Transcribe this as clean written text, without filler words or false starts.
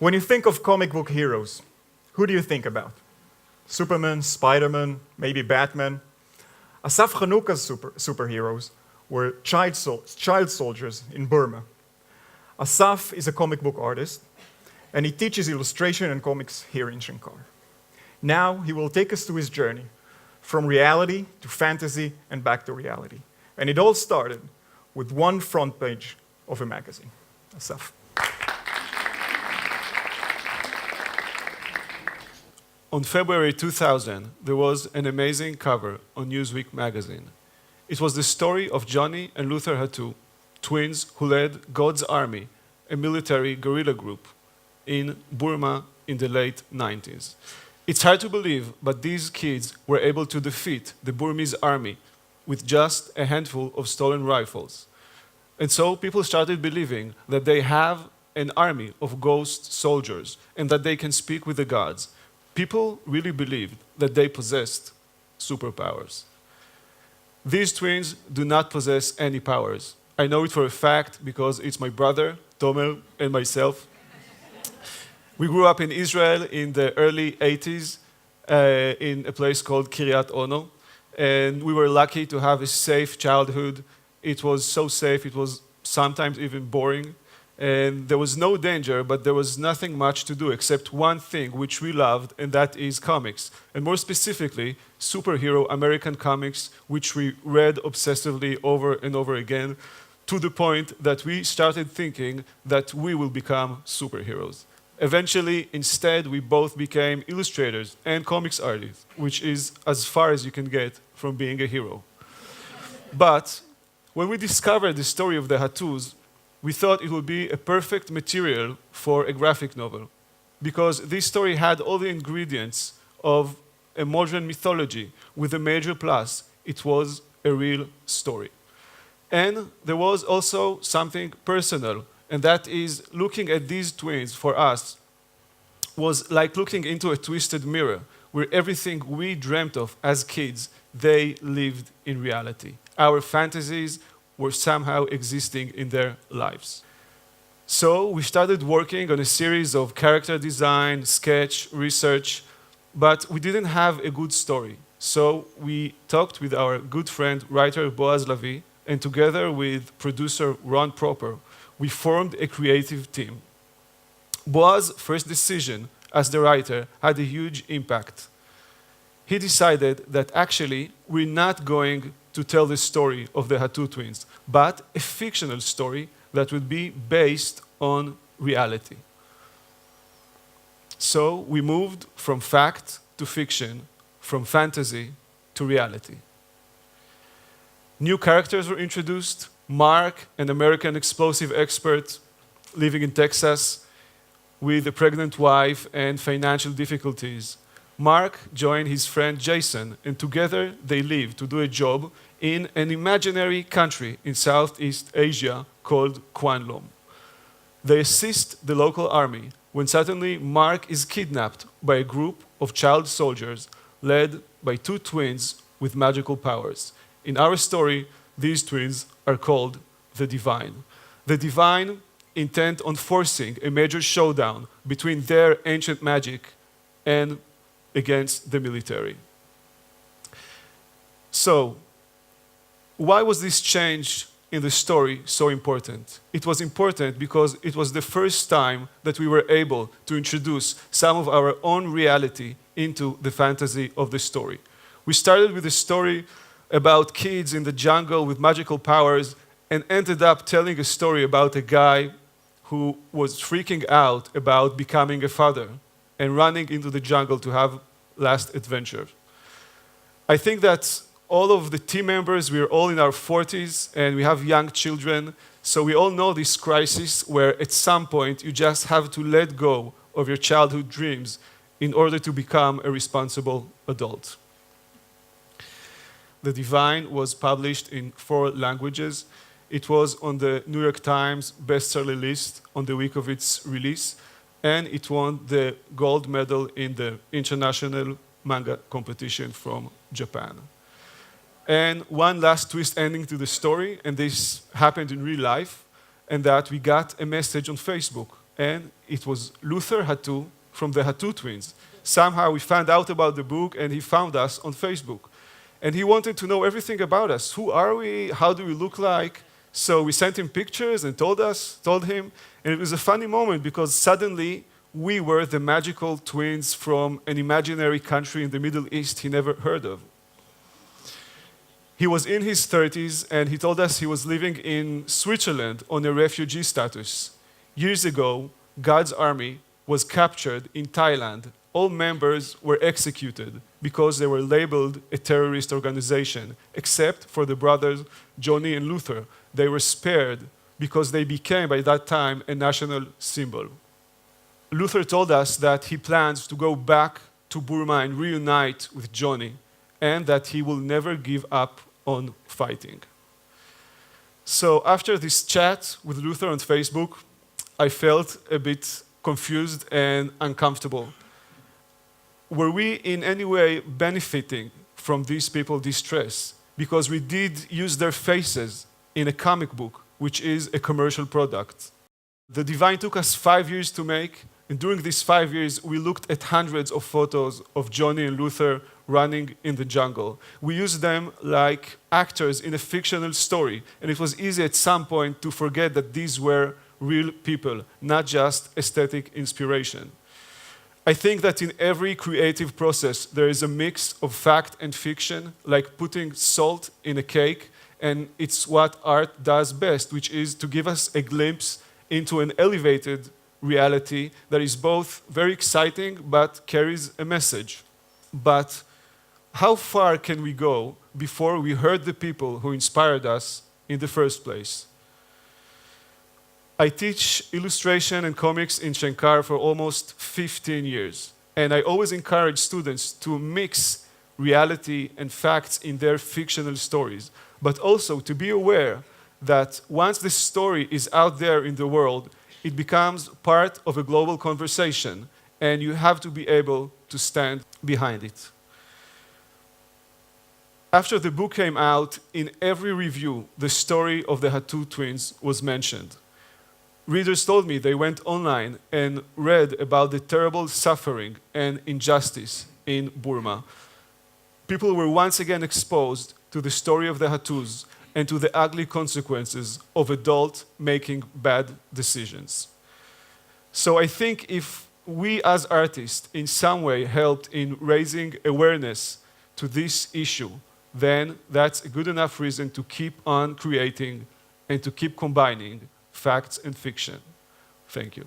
When you think of comic book heroes, who do you think about? Superman, Spider-Man, maybe Batman? Asaf Hanuka's superheroes were child soldiers in Burma. Asaf is a comic book artist, and he teaches illustration and comics here in Shenkar. Now he will take us through his journey from reality to fantasy and back to reality. And it all started with one front page of a magazine. Asaf. On February 2000, there was an amazing cover on Newsweek magazine. It was the story of Johnny and Luther Hadoo, twins who led God's Army, a military guerrilla group in Burma in the late 90s. It's hard to believe, but these kids were able to defeat the Burmese army with just a handful of stolen rifles. And so people started believing that they have an army of ghost soldiers and that they can speak with the gods. People really believed that they possessed superpowers. These twins do not possess any powers. I know it for a fact because it's my brother, Tomer, and myself. We grew up in Israel in the early 80s in a place called Kiryat Ono, and we were lucky to have a safe childhood. It was so safe, it was sometimes even boring. And there was no danger, but there was nothing much to do except one thing which we loved, and that is comics. And more specifically, superhero American comics, which we read obsessively over and over again, to the point that we started thinking that we will become superheroes. Eventually, instead, we both became illustrators and comics artists, which is as far as you can get from being a hero. But when we discovered the story of the Hadoos, we thought it would be a perfect material for a graphic novel, because this story had all the ingredients of a modern mythology with a major plus. It was a real story. And there was also something personal, and that is looking at these twins for us was like looking into a twisted mirror where everything we dreamt of as kids, they lived in reality. Our fantasies were somehow existing in their lives. So we started working on a series of character design, sketch, research, but we didn't have a good story. So we talked with our good friend, writer Boaz Lavi, and together with producer Ron Proper, we formed a creative team. Boaz's first decision as the writer had a huge impact. He decided that actually we're not going to tell the story of the Hadoo Twins, but a fictional story that would be based on reality. So we moved from fact to fiction, from fantasy to reality. New characters were introduced. Mark, an American explosive expert living in Texas with a pregnant wife and financial difficulties. Mark joined his friend Jason, and together they leave to do a job in an imaginary country in Southeast Asia called Kwanlom. They assist the local army when suddenly Mark is kidnapped by a group of child soldiers led by two twins with magical powers. In our story, these twins are called the Divine. The Divine, intent on forcing a major showdown between their ancient magic and against the military. So, why was this change in the story so important? It was important because it was the first time that we were able to introduce some of our own reality into the fantasy of the story. We started with a story about kids in the jungle with magical powers and ended up telling a story about a guy who was freaking out about becoming a father and running into the jungle to have last adventure. I think that all of the team members, we're all in our 40s and we have young children, so we all know this crisis where at some point you just have to let go of your childhood dreams in order to become a responsible adult. The Divine was published in 4 languages. It was on the New York Times bestseller list on the week of its release, and it won the gold medal in the international manga competition from Japan. And one last twist ending to the story, and this happened in real life, and that we got a message on Facebook. and it was Luther Hadoo from the Hadoo Twins. Somehow we found out about the book, and he found us on Facebook. And he wanted to know everything about us. Who are we? How do we look like? So we sent him pictures and told him. And it was a funny moment because suddenly we were the magical twins from an imaginary country in the Middle East he never heard of. He was in his 30s, and he told us he was living in Switzerland on a refugee status. Years ago, God's army was captured in Thailand. All members were executed because they were labeled a terrorist organization, except for the brothers Johnny and Luther. They were spared because they became, by that time, a national symbol. Luther told us that he plans to go back to Burma and reunite with Johnny, and that he will never give up on fighting. So after this chat with Luther on Facebook, I felt a bit confused and uncomfortable. Were we in any way benefiting from these people's distress? Because we did use their faces in a comic book, which is a commercial product. The Divine took us 5 years to make, and during these 5 years, we looked at hundreds of photos of Johnny and Luther running in the jungle. We used them like actors in a fictional story, and it was easy at some point to forget that these were real people, not just aesthetic inspiration. I think that in every creative process, there is a mix of fact and fiction, like putting salt in a cake, and it's what art does best, which is to give us a glimpse into an elevated reality that is both very exciting but carries a message. But how far can we go before we hurt the people who inspired us in the first place? I teach illustration and comics in Shenkar for almost 15 years, and I always encourage students to mix reality and facts in their fictional stories, but also to be aware that once the story is out there in the world, it becomes part of a global conversation, and you have to be able to stand behind it. After the book came out, in every review, the story of the Hadoo Twins was mentioned. Readers told me they went online and read about the terrible suffering and injustice in Burma. People were once again exposed to the story of the Hadoos and to the ugly consequences of adults making bad decisions. So I think if we as artists in some way helped in raising awareness to this issue, then that's a good enough reason to keep on creating and to keep combining facts and fiction. Thank you.